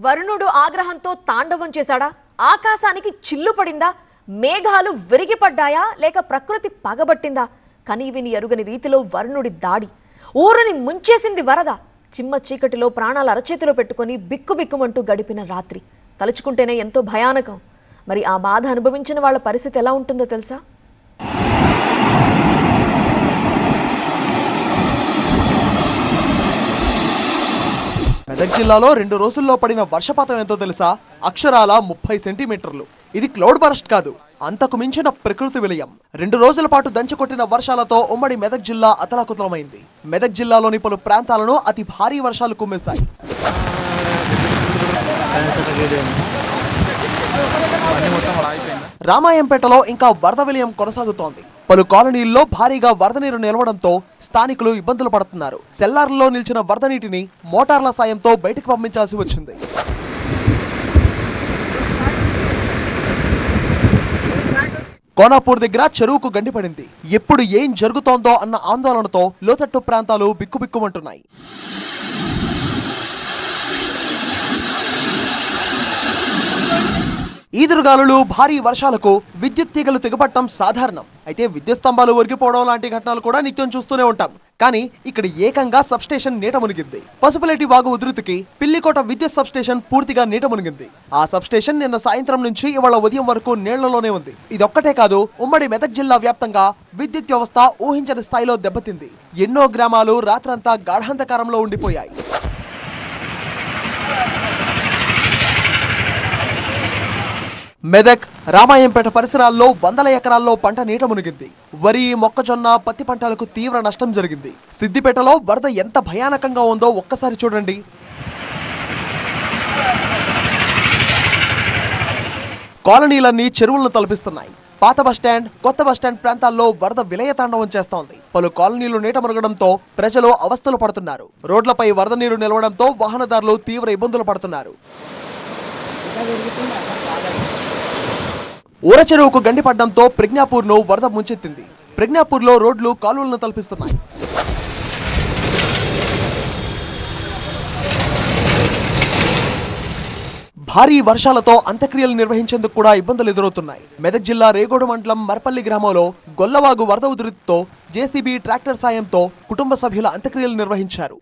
వరుణుడు ఆగ్రహంతో తాండవం చేశాడా? ఆకాశానికి చిల్లు పడిందా? మేఘాలు విరిగిపడ్డాయా లేక ప్రకృతి పగబట్టిందా? కనీవిని ఎరుగని రీతిలో వరుణుడి దాడి ఊరుని ముంచేసింది వరద. చిమ్మ చీకటిలో ప్రాణాల అరచేతిలో పెట్టుకొని బిక్కుబిక్కుమంటూ గడిపిన రాత్రి తలుచుకుంటేనే ఎంతో భయానకం. మరి ఆ బాధ అనుభవించిన వాళ్ళ పరిస్థితి ఎలా ఉంటుందో తెలుసా? మెదక్ జిల్లాలో 2 రోజుల్లో పడిన వర్షపాతం ఎంతో తెలుసా? అక్షరాల 30 సెంటీమీటర్లు. ఇది క్లౌడ్ బరస్ట్ కాదు, అంతకు మించిన ప్రకృతి విలయం. 2 రోజుల పాటు దంచుకొట్టిన వర్షాలతో ఉమ్మడి మెదక్ జిల్లా అతలాకుతలమైంది. మెదక్ జిల్లాలోని పలు ప్రాంతాలను అతి భారీ వర్షాలు కుమ్మేశాయి. రామాయంపేటలో ఇంకా వరద విలయం కొనసాగుతోంది. పలు కాలనీల్లో భారీగా వరద నీరు నిలవడంతో స్థానికులు ఇబ్బందులు పడుతున్నారు. సెల్లార్లలో నిలిచిన వరద నీటిని మోటార్ల సాయంతో బయటకు పంపించాల్సి వచ్చింది. కోనాపూర్ దగ్గర చెరువుకు గండిపడింది. ఎప్పుడు ఏం జరుగుతోందో అన్న ఆందోళనతో లోతట్టు ప్రాంతాలు బిక్కుబిక్కుమంటున్నాయి. ఈదురుగాలులు, భారీ వర్షాలకు విద్యుత్ తీగలు తెగపట్టడం సాధారణం. అయితే విద్యుత్ స్తంభాలు ఒరిగిపోవడం లాంటి ఘటనలు కూడా నిత్యం చూస్తూనే ఉంటాం. కానీ ఇక్కడ ఏకంగా సబ్స్టేషన్ నీట మునిగింది. పసుపులేటి వాగు ఉధృతికి పిల్లికోట విద్యుత్ సబ్స్టేషన్ పూర్తిగా నీట మునిగింది. ఆ సబ్స్టేషన్ నిన్న సాయంత్రం నుంచి ఇవాళ ఉదయం వరకు నీళ్లలోనే ఉంది. ఇదొక్కటే కాదు, ఉమ్మడి మెదక్ జిల్లా వ్యాప్తంగా విద్యుత్ వ్యవస్థ ఊహించని స్థాయిలో దెబ్బతింది. ఎన్నో గ్రామాలు రాత్రంతా గాఢాంధకారంలో ఉండిపోయాయి. మెదక్, రామాయంపేట పరిసరాల్లో వందల ఎకరాల్లో పంట నీట మునిగింది. వరి, మొక్కజొన్న, పత్తి పంటలకు తీవ్ర నష్టం జరిగింది. సిద్దిపేటలో వరద ఎంత భయానకంగా ఉందో ఒక్కసారి చూడండి. కాలనీలన్నీ చెరువులను తలపిస్తున్నాయి. పాత బస్టాండ్, కొత్త బస్టాండ్ ప్రాంతాల్లో వరద విలయతాండవం చేస్తోంది. పలు కాలనీలు నీట మునగడంతో ప్రజలు అవస్థలు పడుతున్నారు. రోడ్లపై వరద నీరు నిలవడంతో వాహనదారులు తీవ్ర ఇబ్బందులు పడుతున్నారు. ఊర చెరువుకు గండిపడ్డంతో ప్రజ్ఞాపూర్ను వరద ముంచెత్తింది. ప్రజ్ఞాపూర్లో రోడ్లు కాలువలను తలపిస్తున్నాయి. భారీ వర్షాలతో అంత్యక్రియలు నిర్వహించేందుకు కూడా ఇబ్బందులు ఎదురవుతున్నాయి. మెదక్ జిల్లా రేగోడు మండలం మర్పల్లి గ్రామంలో గొల్లవాగు వరద ఉధృతితో జేసీబీ ట్రాక్టర్ సాయంతో కుటుంబ సభ్యుల అంత్యక్రియలు నిర్వహించారు.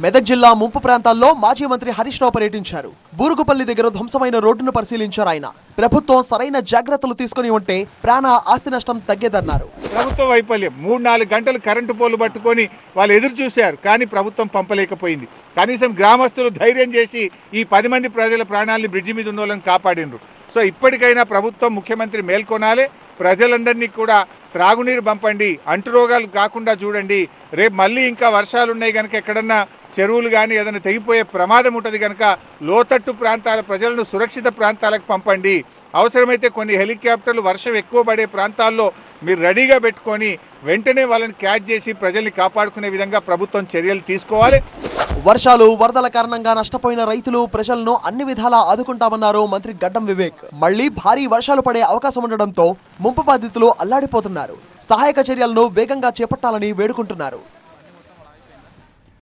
మెదక్ జిల్లా ముంపు ప్రాంతాల్లో మాజీ మంత్రి హరీష్ రావు పర్యటించారు. బూరుగుపల్లి దగ్గర ధ్వంసమైన రోడ్డును పరిశీలించారు ఆయన. ప్రభుత్వం సరైన జాగ్రత్తలు తీసుకుని ఉంటే ప్రాణ ఆస్తి నష్టం తగ్గేదన్నారు. ప్రభుత్వ వైఫల్యం. 3-4 గంటలు కరెంటు పోలు పట్టుకొని వాళ్ళు ఎదురు చూశారు, కానీ ప్రభుత్వం పంపలేకపోయింది. కనీసం గ్రామస్తులు ధైర్యం చేసి ఈ 10 మంది ప్రజల ప్రాణాలని బ్రిడ్జి మీద ఉన్న వాళ్ళని కాపాడినరు. సో ఇప్పటికైనా ప్రభుత్వం, ముఖ్యమంత్రి మేల్కొనాలి. ప్రజలందరినీ కూడా త్రాగునీరు పంపండి, అంటురోగాలు కాకుండా చూడండి. రేపు మళ్ళీ ఇంకా వర్షాలు ఉన్నాయి కనుక ఎక్కడన్నా చెరువులు కానీ ఏదైనా తెగిపోయే ప్రమాదం ఉంటుంది కనుక లోతట్టు ప్రాంతాల ప్రజలను సురక్షిత ప్రాంతాలకు పంపండి. అవసరమైతే కొన్ని హెలికాప్టర్లు వర్షం ఎక్కువ పడే ప్రాంతాల్లో మీరు రెడీగా పెట్టుకొని వెంటనే వాళ్ళని క్యాచ్ చేసి ప్రజల్ని కాపాడుకునే విధంగా ప్రభుత్వం చర్యలు తీసుకోవాలి. వర్షాలు, వరదల కారణంగా నష్టపోయిన రైతులు, ప్రజలను అన్ని విధాలా ఆదుకుంటామన్నారు మంత్రి గడ్డం వివేక్. మళ్లీ భారీ వర్షాలు పడే అవకాశం ఉండడంతో ముంపు బాధితులు అల్లాడిపోతున్నారు. సహాయక చర్యలను వేగంగా చేపట్టాలని వేడుకుంటున్నారు.